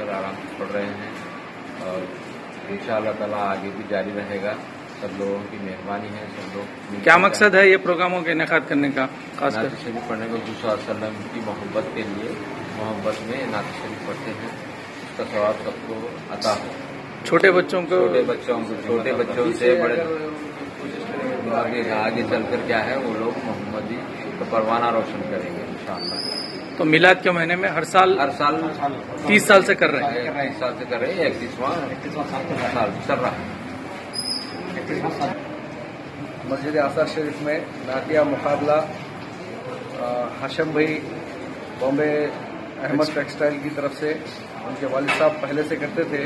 कर आराम से पढ़ रहे हैं और इंशाअल्लाह ताला आगे भी जारी रहेगा। सब लोगों की मेहरबानी है। सब लोग क्या मकसद है ये प्रोग्रामों का इनेकाद करने का? खासकर नात शरीफ पढ़ने को हुज़ूर सल्लल्लाहु अलैहि वसल्लम की मोहब्बत के लिए मोहब्बत में नात शरीफ पढ़ते हैं, उसका सवाब सबको अता हो। छोटे बच्चों बच्चों से बड़े आगे चलकर क्या है वो लोग मोहम्मदी का परवाना रोशन करेंगे इंशाअल्लाह। तो मिलाद के महीने में हर साल 30 साल से कर रहे हैं। 30 साल से कर रहे हैं। 31वां साल चल रहा है। मस्जिद आसार शरीफ में नातिया मुकाबला हाशिम भाई बॉम्बे अहमद टेक्सटाइल की तरफ से उनके वालिद साहब पहले से करते थे।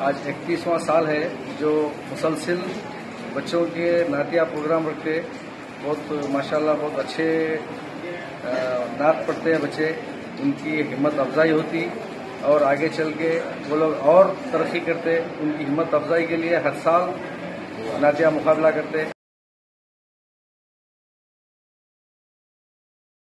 आज 31वां साल है जो मुसलसिल बच्चों के नातिया प्रोग्राम रखते। बहुत माशाल्लाह बहुत अच्छे नात पढ़ते हैं बच्चे, उनकी हिम्मत अफजाई होती और आगे चल के वो लोग और तरक्की करते। उनकी हिम्मत अफजाई के लिए हर साल नातिया मुकाबला करते।